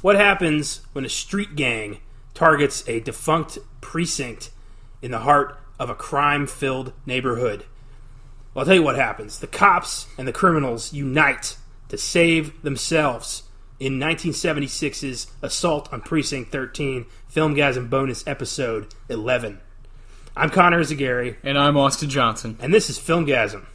What happens when a street gang targets a defunct precinct in the heart of a crime-filled neighborhood? Well, I'll tell you what happens. The cops and the criminals unite to save themselves in 1976's Assault on Precinct 13, Filmgazm bonus episode 11. I'm Connor Eyzaguirre. And I'm Austin Johnson. And this is Filmgazm.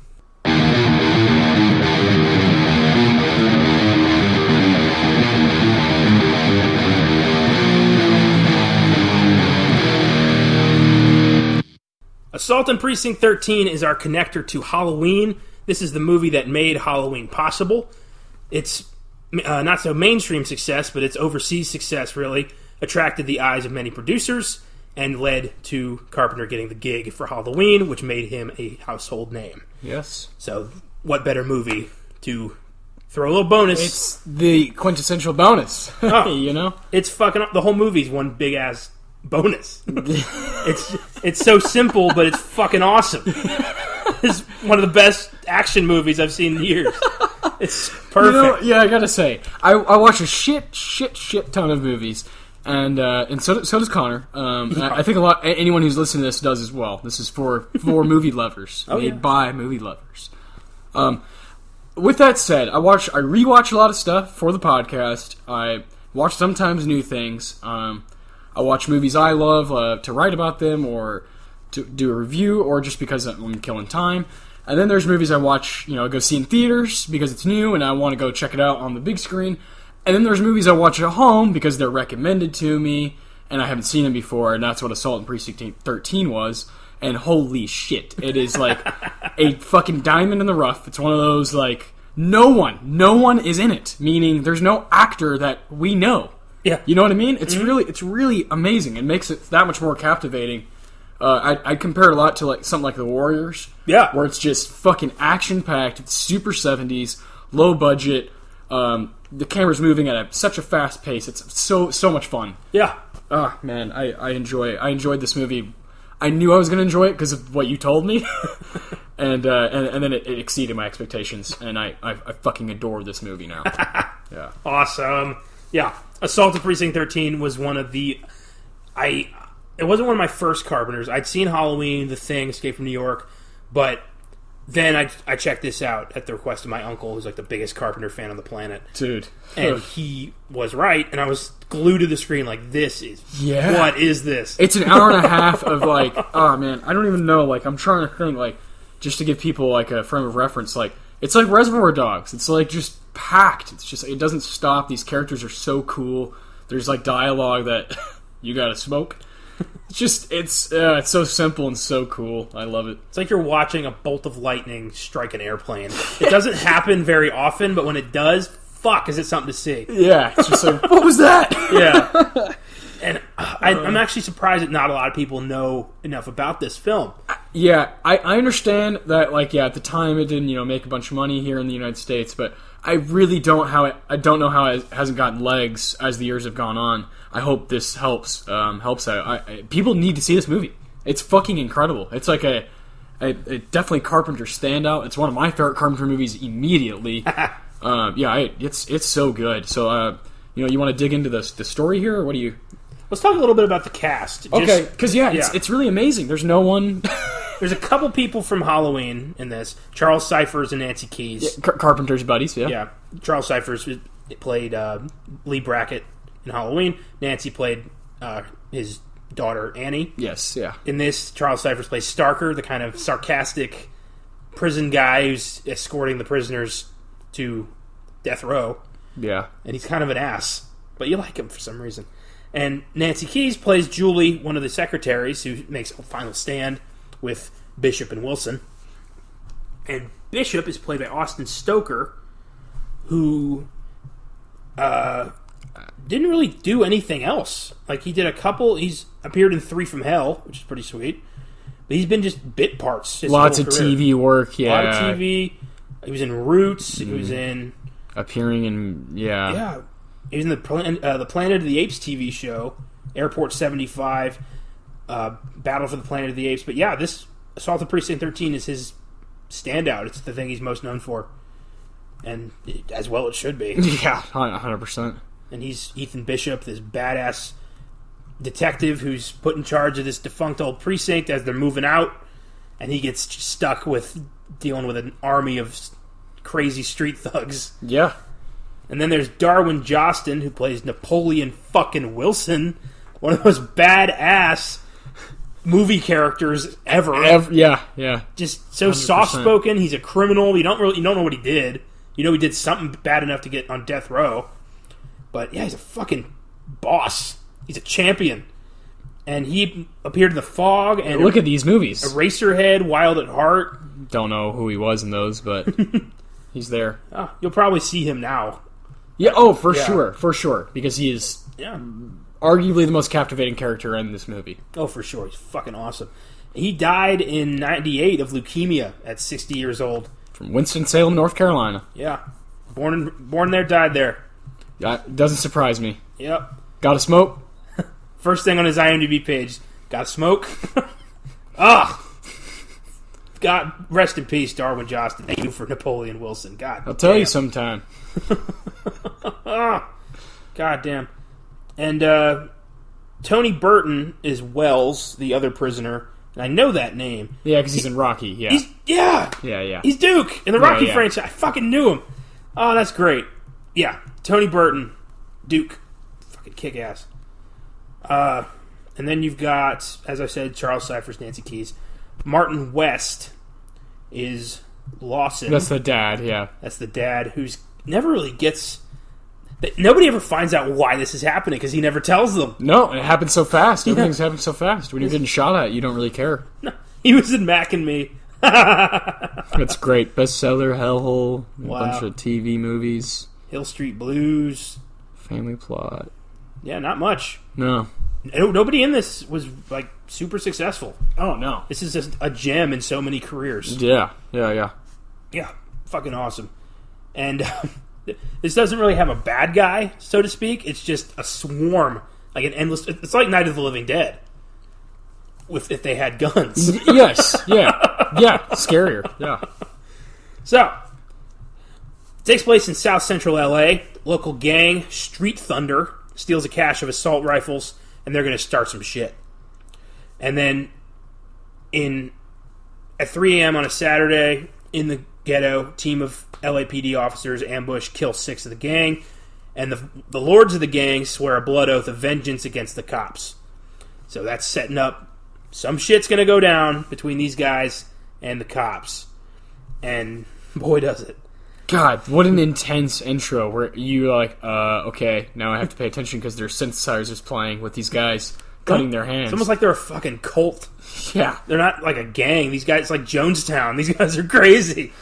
Assault on Precinct 13 is our connector to Halloween. This is the movie that made Halloween possible. It's not so mainstream success, but its overseas success really attracted the eyes of many producers and led to Carpenter getting the gig for Halloween, which made him a household name. Yes. So, what better movie to throw a little bonus? It's the quintessential bonus. Oh, you know? It's fucking up. The whole movie's one big ass bonus. It's so simple, but it's fucking awesome. It's one of the best action movies I've seen in years. It's perfect. I gotta say, I watch a shit ton of movies, and so does Connor. I think anyone who's listening to this does as well. This is for movie lovers, made by movie lovers. With that said, I rewatch a lot of stuff for the podcast. I watch sometimes new things. I watch movies I love to write about them or to do a review or just because I'm killing time. And then there's movies I watch, go see in theaters because it's new and I want to go check it out on the big screen. And then there's movies I watch at home because they're recommended to me and I haven't seen them before, and that's what Assault on Precinct 13 was. And holy shit, it is like a fucking diamond in the rough. It's one of those, like, no one is in it, meaning there's no actor that we know. Yeah. You know what I mean? It's really amazing. It makes it that much more captivating. I compare it a lot to like something like The Warriors. Yeah. Where it's just fucking action-packed. It's super 70s, low budget. The camera's moving at such a fast pace. It's so much fun. Yeah. Oh, man, I enjoyed this movie. I knew I was going to enjoy it because of what you told me. and then it exceeded my expectations. And I fucking adore this movie now. Yeah. Awesome. Yeah. Assault on Precinct 13 was one of the... It wasn't one of my first Carpenters. I'd seen Halloween, The Thing, Escape from New York, but then I checked this out at the request of my uncle, who's like the biggest Carpenter fan on the planet. Dude. And he was right, and I was glued to the screen like, what is this? It's an hour and a half of like, oh man, I don't even know, like, I'm trying to think, like, just to give people like a frame of reference, like, it's like Reservoir Dogs. It's like just packed. It's just, it doesn't stop. These characters are so cool. There's like dialogue that you gotta smoke. It's just, it's so simple and so cool. I love it. It's like you're watching a bolt of lightning strike an airplane. It doesn't happen very often, but when it does, fuck, is it something to see? Yeah, it's just like, what was that? Yeah. And I'm actually surprised that not a lot of people know enough about this film. Yeah, I understand that, like, yeah, at the time it didn't, make a bunch of money here in the United States, but I really don't know how it hasn't gotten legs as the years have gone on. I hope this helps out. People need to see this movie. It's fucking incredible. It's like a definitely Carpenter standout. It's one of my favorite Carpenter movies immediately. It's so good. So, you want to dig into the story here, or what do you... Let's talk a little bit about the cast. Okay, because it's really amazing. There's no one... There's a couple people from Halloween in this. Charles Cyphers and Nancy Keys. Yeah, Carpenter's buddies, yeah. Yeah. Charles Cyphers played Lee Brackett in Halloween. Nancy played his daughter, Annie. Yes, yeah. In this, Charles Cyphers plays Starker, the kind of sarcastic prison guy who's escorting the prisoners to death row. Yeah. And he's kind of an ass, but you like him for some reason. And Nancy Keys plays Julie, one of the secretaries, who makes a final stand with Bishop and Wilson. And Bishop is played by Austin Stoker, who didn't really do anything else. Like, he's appeared in 3 from Hell, which is pretty sweet. But he's been just bit parts. Lots of TV work, yeah. A lot of TV. He was in Roots. He was in... Appearing in... Yeah. Yeah. He was in the Planet of the Apes TV show, Airport 75, Battle for the Planet of the Apes. But yeah, this Assault on Precinct 13 is his standout. It's the thing he's most known for. And as well it should be. Yeah, 100%. and he's Ethan Bishop, this badass detective who's put in charge of this defunct old precinct as they're moving out, and he gets stuck with dealing with an army of crazy street thugs. Yeah. And then there's Darwin Jostin, who plays Napoleon fucking Wilson, one of the most badass movie characters ever. Yeah. Just so 100%. soft-spoken. He's a criminal. You don't know what he did. You know he did something bad enough to get on death row. But yeah, he's a fucking boss. He's a champion. And he appeared in The Fog and look at these movies. Eraserhead, Wild at Heart. Don't know who he was in those, but he's there. Oh, you'll probably see him now. Yeah, for sure. Because he is arguably the most captivating character in this movie. Oh, for sure. He's fucking awesome. He died in 98 of leukemia at 60 years old. From Winston-Salem, North Carolina. Yeah. Born there, died there. Doesn't surprise me. Yep. Gotta smoke? First thing on his IMDb page, gotta smoke? God, rest in peace, Darwin Jostin. Thank you for Napoleon Wilson. God I'll tell you sometime. God damn. And Tony Burton is Wells, the other prisoner. And I know that name. Yeah, because he's in Rocky, yeah. Yeah. He's Duke in the Rocky franchise. I fucking knew him. Oh, that's great. Yeah, Tony Burton, Duke. Fucking kick-ass. And then you've got, as I said, Charles Cyphers, Nancy Keys. Martin West is Lawson. That's the dad, yeah. That's the dad who's never really gets... Nobody ever finds out why this is happening because he never tells them. No, it happens so fast. Everything's happening so fast. When you're getting shot at, you don't really care. No, he was in Mac and Me. That's great. Bestseller, Hellhole, a bunch of TV movies. Hill Street Blues. Family Plot. Yeah, not much. No. Nobody in this was, like, super successful. Oh, no. This is just a gem in so many careers. Yeah, fucking awesome. And this doesn't really have a bad guy, so to speak. It's just a swarm, like an endless... It's like Night of the Living Dead, if they had guns. Yes, yeah, scarier, yeah. So, it takes place in South Central LA. Local gang, Street Thunder, steals a cache of assault rifles, and they're going to start some shit. And then, at 3 a.m. on a Saturday, in the ghetto, team of LAPD officers ambush, kill 6 of the gang, and the lords of the gang swear a blood oath of vengeance against the cops. So that's setting up some shit's going to go down between these guys and the cops. And boy, does it. God, what an intense intro where you're like, okay, now I have to pay attention because there's synthesizers playing with these guys cutting their hands. It's almost like they're a fucking cult. Yeah. They're not like a gang. These guys, it's like Jonestown. These guys are crazy.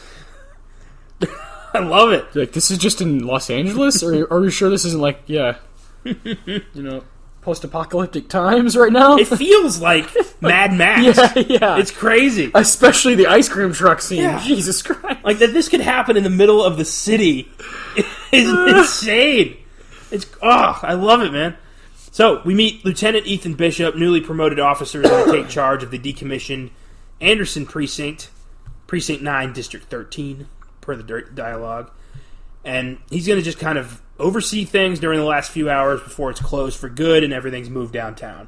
I love it. Like, this is just in Los Angeles? Or are we sure this isn't like, post-apocalyptic times right now? It feels like Mad Max. Yeah. It's crazy. Especially the ice cream truck scene. Yeah. Jesus Christ. Like, that this could happen in the middle of the city is insane. I love it, man. So, we meet Lieutenant Ethan Bishop, newly promoted officers to take charge of the decommissioned Anderson Precinct, Precinct 9, District 13, per the dialogue. And he's going to just kind of oversee things during the last few hours before it's closed for good and everything's moved downtown.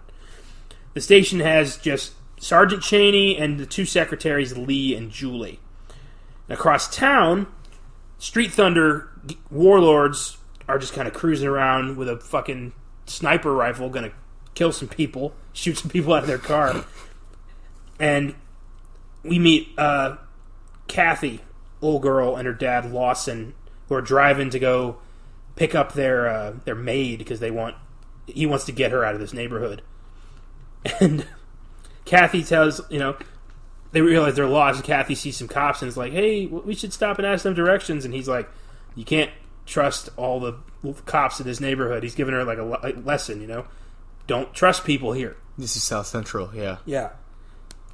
The station has just Sergeant Cheney and the 2 secretaries, Lee and Julie. And across town, Street Thunder warlords are just kind of cruising around with a fucking sniper rifle, going to kill some people, shoot some people out of their car. And we meet Kathy, old girl, and her dad, Lawson, who are driving to go pick up their maid because he wants to get her out of this neighborhood. And Kathy tells, they realize they're lost, and Kathy sees some cops and is like, hey, we should stop and ask them directions. And he's like, you can't trust all the cops in this neighborhood. He's giving her like a lesson, Don't trust people here. This is South Central, yeah. Yeah.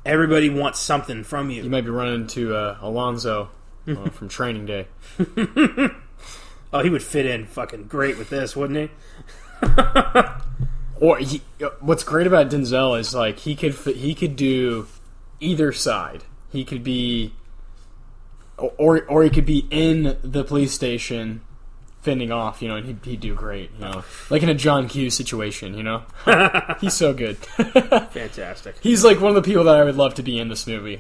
Everybody wants something from you. You might be running into Alonzo from Training Day. Oh, he would fit in fucking great with this, wouldn't he? What's great about Denzel is like he could do either side. He could be, or he could be in the police station fending off, you know, and he'd do great, you know, like in a John Q situation, you know. He's so good. Fantastic. He's like one of the people that I would love to be in this movie.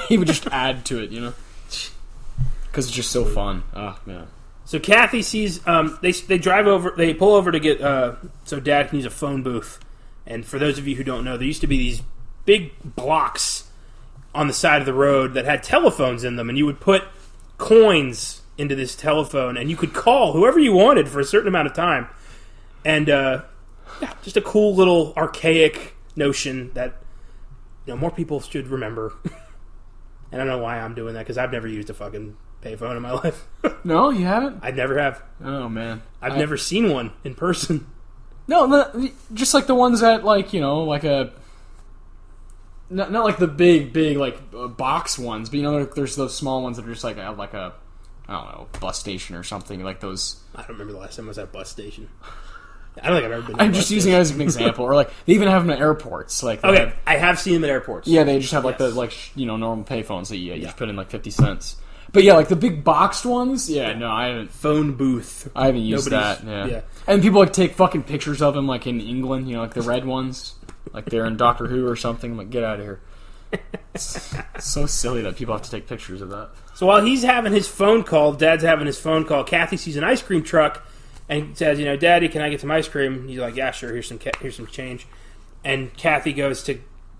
He would just add to it, you know, because it's just so fun. Oh man. So Kathy sees they drive over, they pull over to get so Dad can use a phone booth. And for those of you who don't know, there used to be these big blocks on the side of the road that had telephones in them, and you would put coins into this telephone, and you could call whoever you wanted for a certain amount of time. And just a cool little archaic notion that more people should remember. And I don't know why I'm doing that, because I've never used a fucking payphone in my life. No, you haven't? I never have. Oh man, I've never seen one in person. No, just like the ones that, like, you know, like a not like the big like box ones, but you know, there's those small ones that are just like a I don't know, bus station or something, like those. I don't remember the last time I was at a bus station. I don't think I've ever been to I'm just using it as an example. Or like they even have them at airports. Like I have seen them at airports. Yeah, they just have like the normal payphones that you just put in like 50 cents. But yeah, like the big boxed ones. Yeah, no, I haven't. Phone booth. I haven't used that. Yeah. And people like take fucking pictures of them, like in England. You know, like the red ones, like they're in Doctor Who or something. I'm like, get out of here. It's so silly that people have to take pictures of that. So while he's having his phone call, Dad's having his phone call, Kathy sees an ice cream truck and says, Daddy, can I get some ice cream? He's like, yeah, sure, here's some change. And Kathy goes to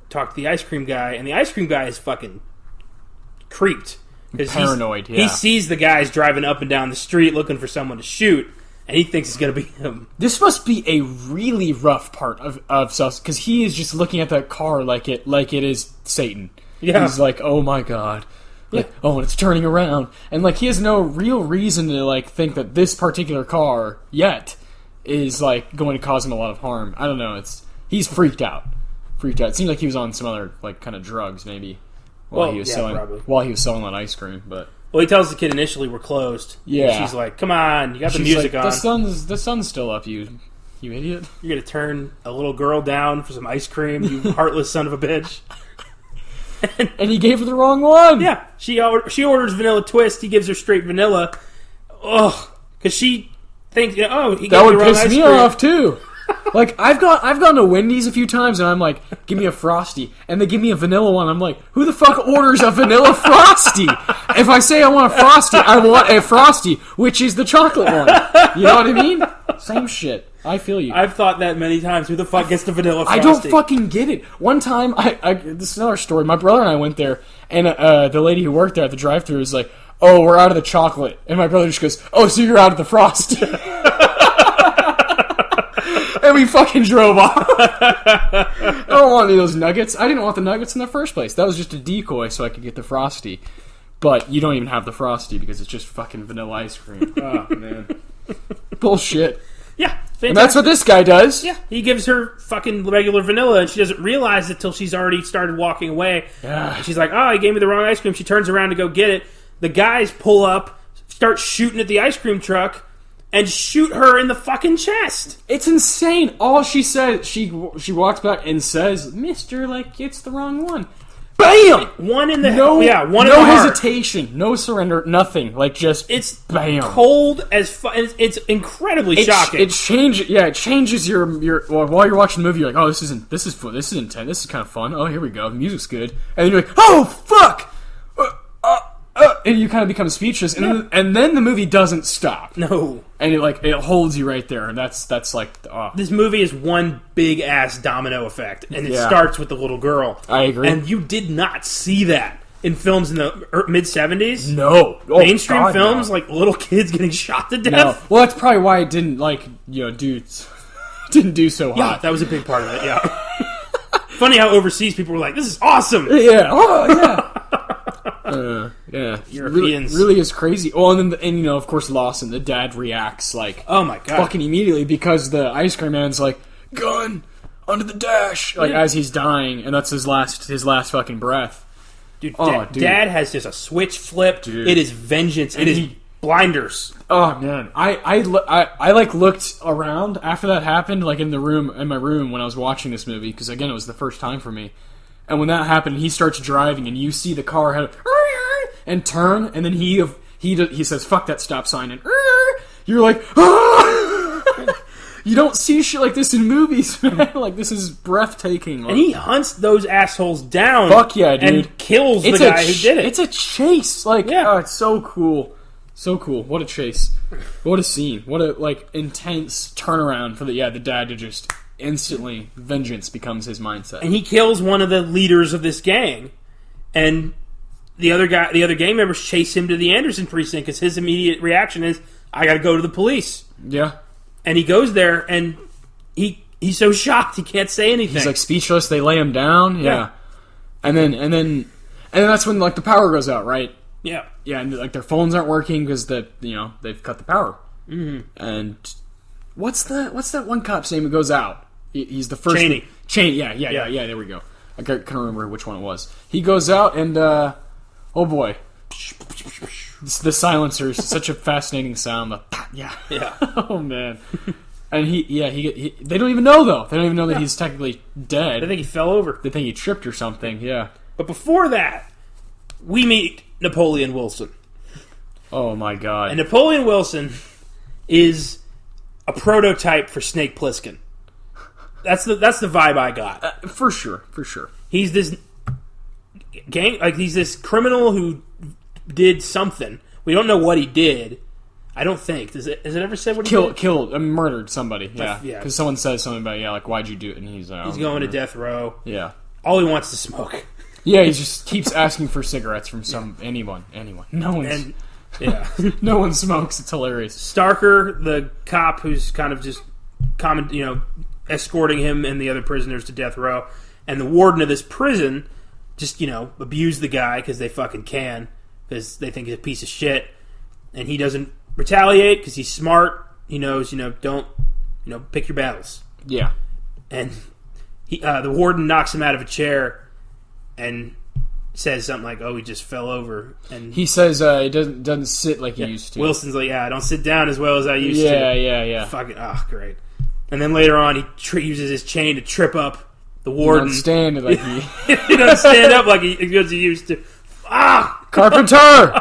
talk to the ice cream guy, and the ice cream guy is fucking creeped. Paranoid, He sees the guys driving up and down the street looking for someone to shoot, and he thinks it's going to be him. This must be a really rough part of Sus, because he is just looking at that car like it is Satan. Yeah. He's like, oh my god. Like, oh, and it's turning around. And like he has no real reason to like think that this particular car yet is like going to cause him a lot of harm. I don't know. He's freaked out. It seemed like he was on some other like kind of drugs maybe while he was selling that ice cream, but he tells the kid initially we're closed. Yeah. And she's like, come on, you got the music like, on. The sun's still up, you idiot. You're going to turn a little girl down for some ice cream, you heartless son of a bitch. And he gave her the wrong one. Yeah. She orders vanilla twist, he gives her straight vanilla. Ugh. Because she thinks, he gave her the wrong ice cream. That would piss me off, too. Like, I've gone to Wendy's a few times, and I'm like, give me a Frosty. And they give me a vanilla one. I'm like, who the fuck orders a vanilla Frosty? If I say I want a Frosty, I want a Frosty, which is the chocolate one. You know what I mean? Same shit. I feel you. I've thought that many times. Who the fuck gets the vanilla Frosty? I don't fucking get it. One time, this is another story. My brother and I went there, and the lady who worked there at the drive-thru was like, oh, we're out of the chocolate. And my brother just goes, oh, so you're out of the Frosty. And we fucking drove off. I don't want any of those nuggets. I didn't want the nuggets in the first place. That was just a decoy so I could get the Frosty. But you don't even have the Frosty because it's just fucking vanilla ice cream. Oh, man. Bullshit. Yeah, fantastic. And that's what this guy does. Yeah, he gives her fucking regular vanilla, and she doesn't realize it till she's already started walking away. Yeah. And she's like, oh, he gave me the wrong ice cream. She turns around to go get it. The guys pull up, start shooting at the ice cream truck, and shoot her in the fucking chest. It's insane. All she said, she walks back and says, "Mister, like it's the wrong one." Bam! One in the no hesitation, no surrender, nothing. Like just it's bam, cold as it's incredibly shocking. It changes your while you're watching the movie. You're like, oh, this is intense. This is kind of fun. Oh, here we go. The music's good, and then you're like, oh fuck. And you kind of become speechless, and then the movie doesn't stop. No, and it holds you right there, and that's like this movie is one big ass domino effect, and it starts with the little girl. I agree, and you did not see that in films in the mid '70s. No, mainstream films like little kids getting shot to death. No. Well, that's probably why it didn't didn't do so hot. Yeah, that was a big part of it. Yeah, funny how overseas people were like, "This is awesome." Yeah, oh yeah. Yeah, Europeans really is crazy. Oh, and of course, Lawson, the dad reacts like, oh my god, fucking immediately because the ice cream man's like, gun under the dash, like as he's dying, and that's his last fucking breath. Dude, Dad has just a switch flipped. Dude. It is vengeance. It is blinders. Oh man, I like looked around after that happened, like in my room when I was watching this movie, because again it was the first time for me. And when that happened, he starts driving, and you see the car and turn, and then he says, "Fuck that stop sign," and you're like, ah! You don't see shit like this in movies, man. Like, this is breathtaking. And he hunts those assholes down. Fuck yeah, dude. And kills the guy who did it. It's a chase. Like, oh, it's so cool. So cool. What a chase. What a scene. What a, like, intense turnaround for the dad to just instantly, vengeance becomes his mindset. And he kills one of the leaders of this gang. And the other gang members chase him to the Anderson precinct because his immediate reaction is, I gotta go to the police. Yeah. And he goes there, and he's so shocked he can't say anything. He's like speechless. They lay him down. Yeah. And then that's when like the power goes out, right? Yeah. Yeah, and like their phones aren't working because they've cut the power. Mm-hmm. And what's that one cop's name who goes out? He's the first Cheney. Yeah. There we go. I can't remember which one it was. He goes out and oh boy, the silencer is such a fascinating sound. Yeah. Oh man. And he they don't even know though. They don't even know that he's technically dead. They think he fell over. They think he tripped or something. Yeah. But before that, we meet Napoleon Wilson. Oh my god. And Napoleon Wilson is a prototype for Snake Plissken. That's the vibe I got. For sure. He's this he's this criminal who did something. We don't know what he did. I don't think. Is it ever said what he did? Killed, murdered somebody. Yeah. Yeah. Because someone says something about, like, why'd you do it? And he's going to death row. Yeah. All he wants is smoke. Yeah, he just keeps asking for cigarettes from anyone. No one. No one smokes. It's hilarious. Starker, the cop who's kind of just escorting him and the other prisoners to death row, and the warden of this prison just abuse the guy because they fucking can, because they think he's a piece of shit, and he doesn't retaliate because he's smart. He knows don't pick your battles. Yeah. And the warden knocks him out of a chair and says something like, "Oh, he just fell over." And he says he doesn't sit like he used to. Wilson's like, "Yeah, I don't sit down as well as I used to." Yeah. Fucking great. And then later on, he uses his chain to trip up the warden. He doesn't stand like he doesn't stand up like he used to. Carpenter.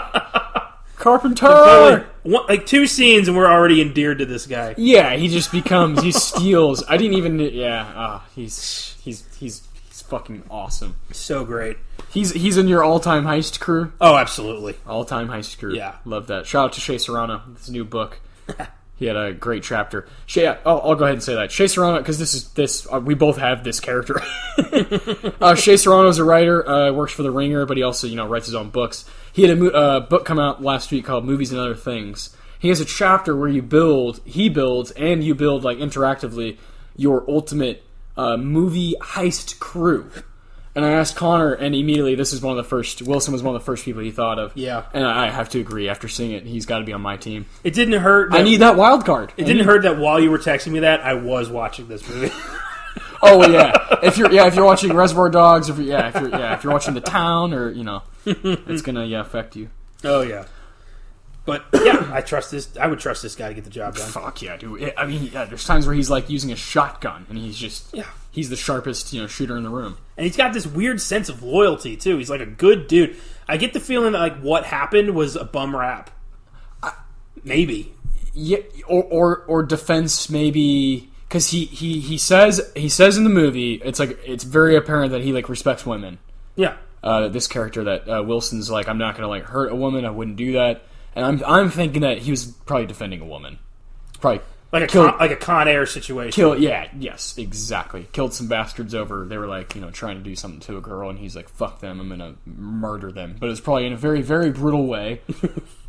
Like 2 scenes, and we're already endeared to this guy. Yeah, he just becomes. He steals. I didn't even. Yeah. He's fucking awesome. So great. He's in your all-time heist crew. Oh, absolutely. All-time heist crew. Yeah. Love that. Shout out to Shea Serrano. His new book. He had a great chapter. I'll go ahead and say that. Shea Serrano, because we both have this character. Shea Serrano's a writer, works for The Ringer, but he also, writes his own books. He had a book come out last week called Movies and Other Things. He has a chapter where he builds, like, interactively your ultimate movie heist crew. And I asked Connor, and immediately Wilson was one of the first people he thought of. Yeah. And I have to agree, after seeing it, he's got to be on my team. It didn't hurt. I need that wild card. It didn't hurt that while you were texting me that, I was watching this movie. Oh yeah. If you're watching Reservoir Dogs, if you're watching The Town, or it's gonna affect you. Oh yeah. But yeah, I trust this. I would trust this guy to get the job done. Fuck yeah, dude. I mean, there's times where he's like using a shotgun, and he's just he's the sharpest shooter in the room. And he's got this weird sense of loyalty too. He's like a good dude. I get the feeling that like what happened was a bum rap. Maybe. Yeah, or defense maybe, because he says in the movie it's very apparent that he like respects women. Yeah. This character that Wilson's like, I'm not gonna like hurt a woman. I wouldn't do that. And I'm thinking that he was probably defending a woman. Probably like a Con Air situation. Yes, exactly. Killed some bastards over. They were like, trying to do something to a girl, and he's like, "Fuck them! I'm gonna murder them." But it's probably in a very, very brutal way.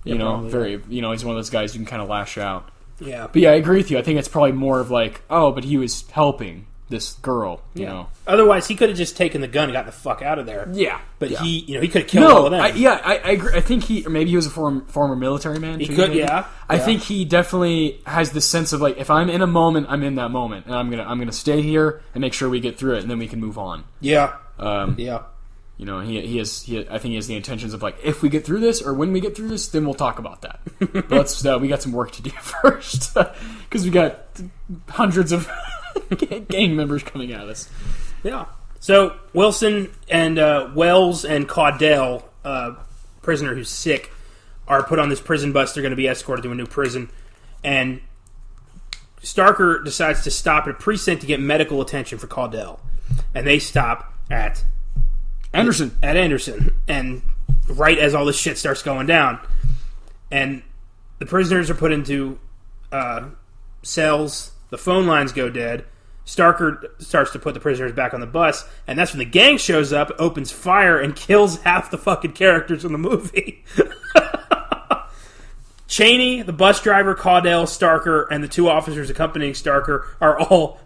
He's one of those guys who can kind of lash out. Yeah. But yeah, I agree with you. I think it's probably more of like, oh, but he was helping this girl. You know. Otherwise, he could have just taken the gun and got the fuck out of there. Yeah. But he could have killed all of them. I agree. I think maybe he was a former military man. He could, yeah. I think he definitely has this sense of like, if I'm in a moment, I'm in that moment, and I'm gonna stay here and make sure we get through it, and then we can move on. Yeah. Yeah. He has. I think he has the intentions of like, if we get through this, or when we get through this, then we'll talk about that. But we got some work to do first, because we got hundreds of gang members coming at us. Yeah. So Wilson and Wells and Caudell, prisoner who's sick, are put on this prison bus. They're going to be escorted to a new prison, And Starker decides to stop at a precinct to get medical attention for Caudell. And they stop at Anderson. And right as all this shit starts going down. And the prisoners are put into cells. The phone lines go dead. Starker starts to put the prisoners back on the bus. And that's when the gang shows up, opens fire, and kills half the fucking characters in the movie. Cheney, the bus driver, Caudell, Starker, and the 2 officers accompanying Starker are all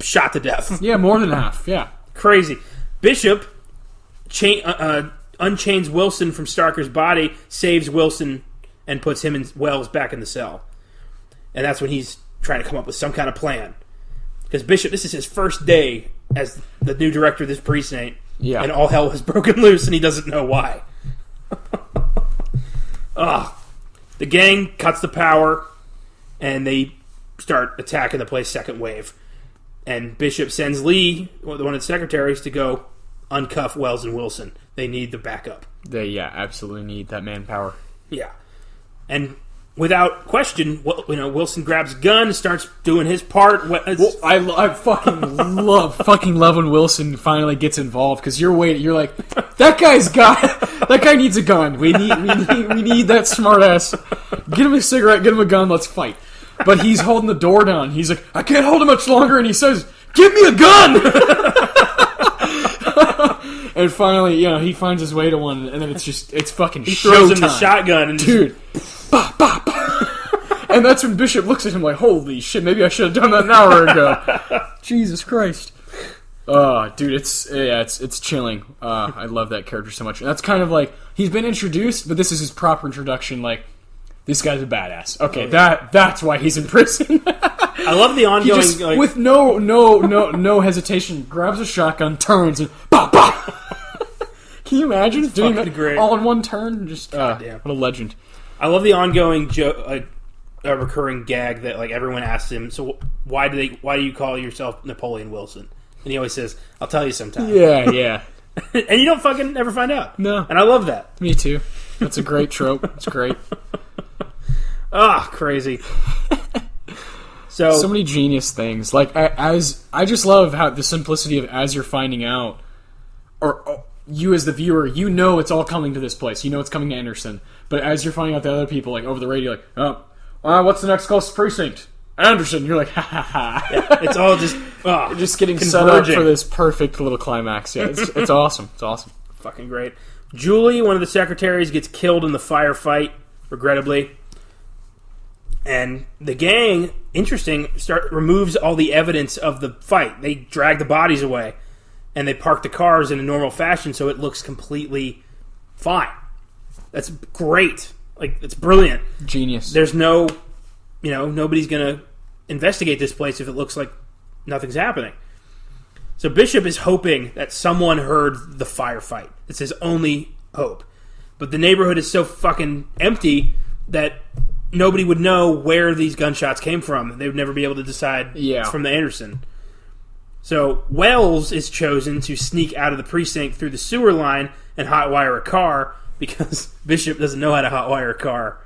shot to death. Yeah, more than half. Yeah. Crazy. Bishop unchains Wilson from Starker's body, saves Wilson, and puts him and Wells back in the cell. And that's when he's trying to come up with some kind of plan. Because Bishop, this is his first day as the new director of this precinct, and all hell has broken loose, and he doesn't know why. The gang cuts the power, and they start attacking the place second wave. And Bishop sends Lee, one of the secretaries, to go uncuff Wells and Wilson. They need the backup. They absolutely need that manpower. Yeah. And without question, Wilson grabs a gun and starts doing his part. I fucking love when Wilson finally gets involved, because you're like, that guy needs a gun. We need that smart ass. Get him a cigarette, get him a gun, let's fight. But he's holding the door down. He's like, I can't hold it much longer, and he says, give me a gun! And finally, he finds his way to one, and then it's fucking he throws him the shotgun, and dude, bah, bah, bah. And that's when Bishop looks at him like, holy shit, maybe I should have done that an hour ago. Jesus Christ. Dude, it's chilling. I love that character so much. And that's kind of like, he's been introduced, but this is his proper introduction, like, this guy's a badass. Okay, that's why he's in prison. I love the ongoing... He just, with no hesitation, grabs a shotgun, turns, and bah, bah. Can you imagine doing that great. All in one turn? Just what a legend. I love the ongoing recurring gag that everyone asks him, so why do you call yourself Napoleon Wilson? And he always says, I'll tell you sometime. Yeah. And you don't fucking ever find out. No. And I love that. Me too. That's a great trope. It's great. Crazy. So many genius things. Like, I just love how the simplicity of, as you're finding out, or you as the viewer, it's all coming to this place. It's coming to Anderson. But as you're finding out the other people, over the radio, what's the next closest precinct? Anderson. You're like, ha ha ha. Yeah, it's all just getting set up for this perfect little climax. Yeah, it's awesome. It's awesome. Fucking great. Julie, one of the secretaries, gets killed in the firefight, regrettably. And the gang, removes all the evidence of the fight. They drag the bodies away, and they park the cars in a normal fashion so it looks completely fine. That's great. It's brilliant. Genius. There's no, nobody's going to investigate this place if it looks like nothing's happening. So Bishop is hoping that someone heard the firefight. It's his only hope. But the neighborhood is so fucking empty that nobody would know where these gunshots came from. They would never be able to decide it's from the Anderson. So Wells is chosen to sneak out of the precinct through the sewer line and hotwire a car because Bishop doesn't know how to hotwire a car.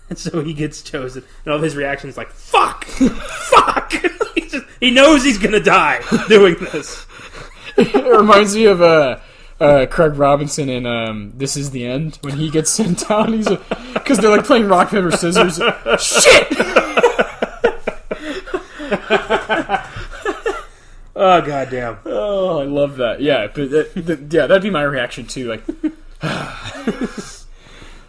And so he gets chosen. And all of his reactions like, fuck! Fuck! He knows he's going to die doing this. It reminds me of Craig Robinson in This Is the End when he gets sent down. He's because they're playing rock paper scissors. Shit! Oh goddamn! Oh, I love that. Yeah, but that'd be my reaction too.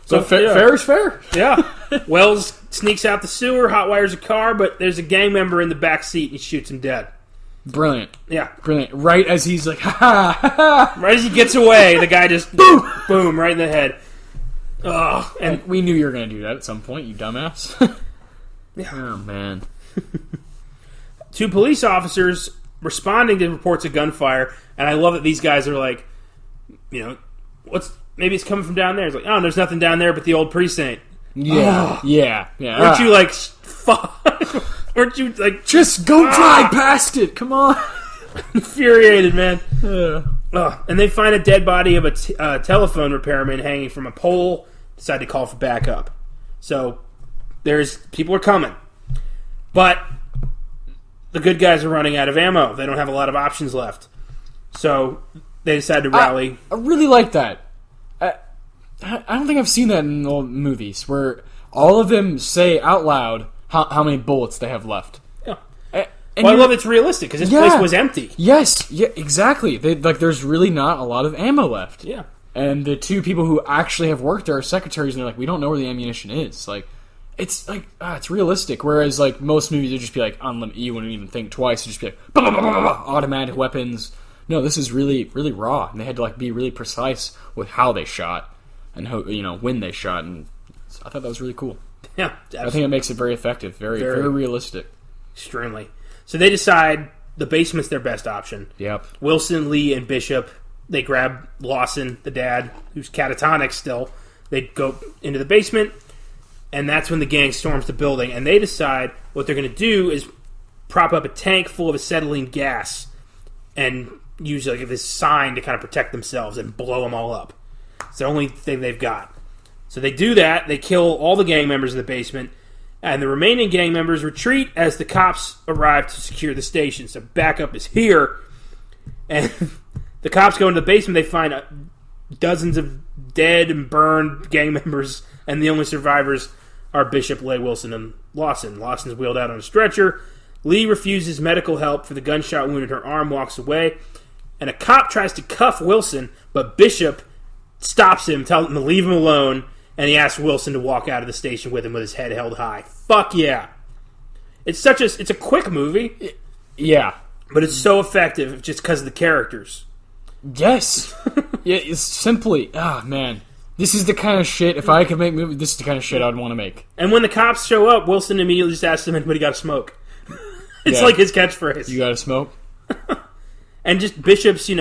So fair is fair. Yeah. Wells sneaks out the sewer, hotwires a car, but there's a gang member in the back seat and he shoots him dead. Brilliant. Yeah. Brilliant. Right as he's like, ha ha ha. Right as he gets away, the guy just boom, right in the head. Oh, and we knew you were going to do that at some point, you dumbass. Yeah. Oh, man. 2 police officers responding to reports of gunfire, and I love that these guys are like, maybe it's coming from down there. It's like, there's nothing down there but the old precinct. Yeah. Weren't you like, fuck? Weren't you like, just go drive past it? Come on. Infuriated, man. And they find a dead body of a telephone repairman hanging from a pole. Decide to call for backup. So People are coming. But the good guys are running out of ammo. They don't have a lot of options left. So they decide to rally. I really like that. I don't think I've seen that in old movies where all of them say out loud how many bullets they have left. Yeah. I love it's realistic because this place was empty. Yes, yeah, exactly. There's really not a lot of ammo left. Yeah. And the two people who actually have worked there are secretaries, and they're like, we don't know where the ammunition is. Like, it's realistic. Whereas, like, most movies would just be like, unlimited. You wouldn't even think twice. It'd just be like, bah, bah, bah, bah, bah, automatic weapons. No, this is really, really raw. And they had to, like, be really precise with how they shot and how, when they shot. And I thought that was really cool. Yeah, absolutely. I think it makes it very effective, very, very realistic. Extremely. So they decide the basement's their best option. Yep. Wilson, Lee, and Bishop, they grab Lawson, the dad, who's catatonic still. They go into the basement, and that's when the gang storms the building. And they decide what they're going to do is prop up a tank full of acetylene gas and use like this sign to kind of protect themselves and blow them all up. It's the only thing they've got. So they do that. They kill all the gang members in the basement. And the remaining gang members retreat as the cops arrive to secure the station. So backup is here. And the cops go into the basement. They find dozens of dead and burned gang members. And the only survivors are Bishop, Lay, Wilson, and Lawson. Lawson's wheeled out on a stretcher. Lee refuses medical help for the gunshot wound in her arm, walks away. And a cop tries to cuff Wilson, but Bishop stops him, tells him to leave him alone. And he asks Wilson to walk out of the station with him with his head held high. Fuck yeah. It's a quick movie. Yeah. But it's so effective just because of the characters. Yes. Yeah, it's simply, man. This is the kind of shit, if I could make movies, this is the kind of shit I'd want to make. And when the cops show up, Wilson immediately just asks him, anybody got to smoke? It's like his catchphrase. You got to smoke? And just Bishop's,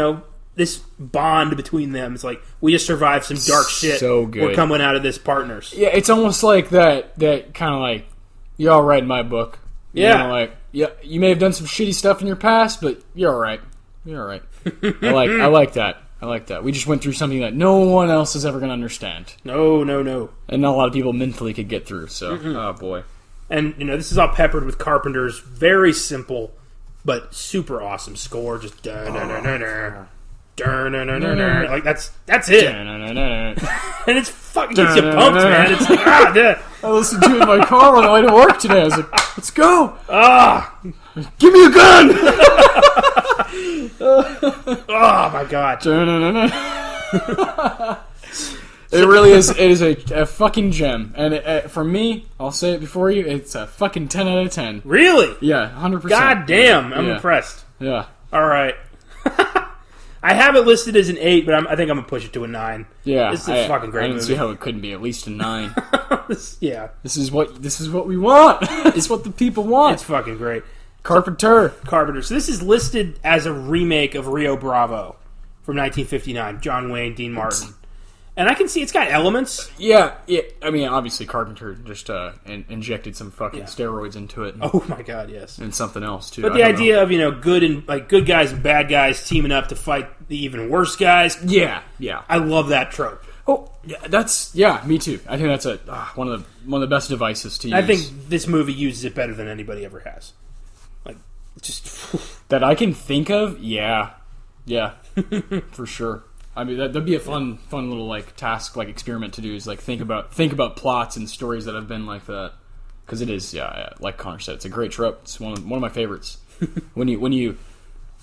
this bond between them. It's like, we just survived some dark shit. So good. We're coming out of this partners. Yeah, it's almost like that kind of like, you're all right in my book. Yeah. You may have done some shitty stuff in your past, but you're all right. You're all right. I like that. I like that. We just went through something that no one else is ever going to understand. No. And not a lot of people mentally could get through, so, oh boy. And, this is all peppered with Carpenter's very simple but super awesome score. Just like that's it. And it's fucking gets you pumped, man. It's like, I listened to it in my car on the way to work today. I was like, let's go. Give me a gun. Oh my god. It really is. It is a fucking gem, and for me, I'll say it before you. It's a fucking 10 out of 10. Really? Yeah, 100%. God damn, I'm impressed. Yeah. All right. I have it listed as an 8, but I think I'm gonna push it to a 9. Yeah, this is a fucking great movie. I didn't see how it couldn't be at least a 9. Yeah, this is what we want. It's what the people want. It's fucking great. Carpenter. So this is listed as a remake of Rio Bravo from 1959. John Wayne, Dean Martin. And I can see it's got elements. Yeah. I mean, obviously Carpenter just injected some fucking steroids into it. Oh my god, yes. And something else too. But the idea of good guys and bad guys teaming up to fight the even worse guys. Yeah. I love that trope. Oh, yeah, me too. I think that's one of the best devices to use. I think this movie uses it better than anybody ever has. Like, just that I can think of. Yeah, for sure. I mean, that'd be a fun little like task, like experiment to do. Is like think about plots and stories that have been like that, because it is, like Connor said, it's a great trope. It's one of my favorites. when you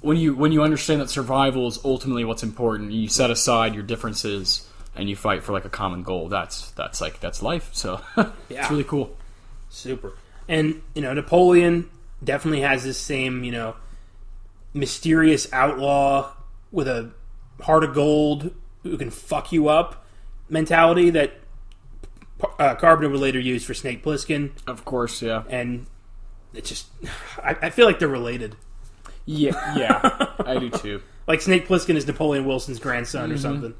understand that survival is ultimately what's important, you set aside your differences and you fight for like a common goal. That's life. So it's really cool. Super. And Napoleon definitely has this same mysterious outlaw with a heart of gold who can fuck you up mentality that Carpenter would later use for Snake Plissken. Of course, yeah. And it just, I feel like they're related. Yeah, I do too. Like Snake Plissken is Napoleon Wilson's grandson or something.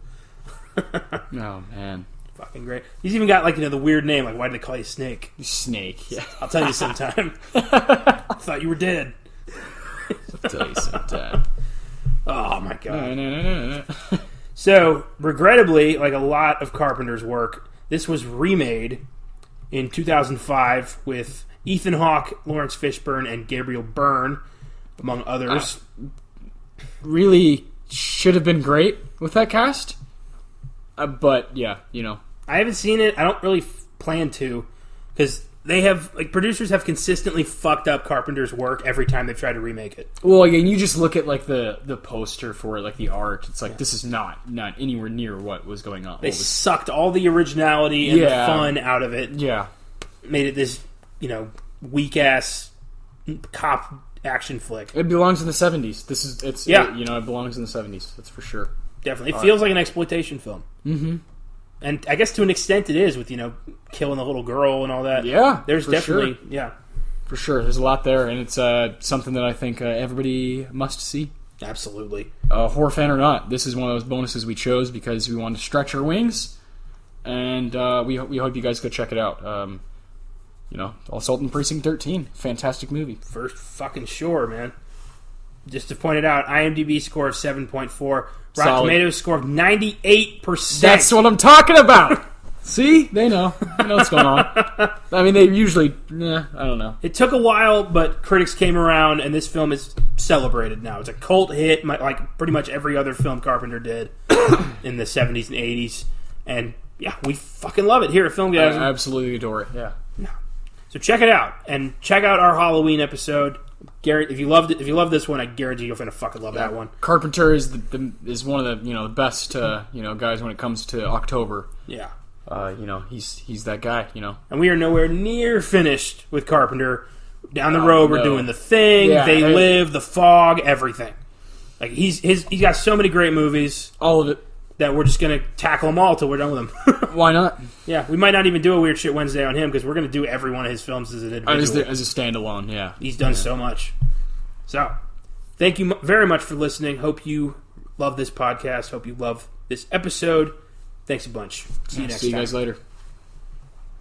Oh man, fucking great. He's even got the weird name. Like, why did they call you Snake? Snake. Yeah, I'll tell you sometime. I thought you were dead. I'll tell you sometime. Oh my god. No. So, regrettably, like a lot of Carpenter's work, this was remade in 2005 with Ethan Hawke, Lawrence Fishburne, and Gabriel Byrne, among others. Really should have been great with that cast. But, yeah, you know. I haven't seen it. I don't really plan to, because they have, like, producers have consistently fucked up Carpenter's work every time they've tried to remake it. Well, and you just look at, like, the poster for it, like, the art. It's like, this is not anywhere near what was going on. They sucked all the originality and the fun out of it. Yeah. Made it this, you know, weak-ass cop action flick. It belongs in the 70s. It belongs in the 70s. That's for sure. Definitely. It feels like an exploitation film. Mm-hmm. And I guess to an extent it is, with, you know, killing the little girl and all that. Yeah. There's definitely, sure. Yeah. For sure. There's a lot there, and it's something that I think everybody must see. Absolutely. Horror fan or not, this is one of those bonuses we chose because we wanted to stretch our wings, and we hope you guys go check it out. Assault on Precinct 13. Fantastic movie. For fucking sure, man. Just to point it out, IMDb score of 7.4. Rotten Tomatoes score of 98%. That's what I'm talking about. See? They know. They know what's going on. I mean, they usually... I don't know. It took a while, but critics came around, and this film is celebrated now. It's a cult hit, like pretty much every other film Carpenter did in the 70s and 80s. And, yeah, we fucking love it here at Filmgazm. I absolutely adore it, yeah. So check it out, and check out our Halloween episode. Garrett, if you loved this one, I guarantee you're gonna fucking love that one. Carpenter is one of the best guys when it comes to October. Yeah. He's that guy. And we are nowhere near finished with Carpenter. Down the road, we're doing The Thing, They Live, The Fog, everything. Like he's got so many great movies, all of it, that we're just gonna tackle them all till we're done with them. Why not? Yeah, we might not even do a Weird Shit Wednesday on him because we're gonna do every one of his films as an individual, as a standalone. Yeah, he's done so much. So, thank you very much for listening. Hope you love this podcast. Hope you love this episode. Thanks a bunch. See you next time. See you guys later.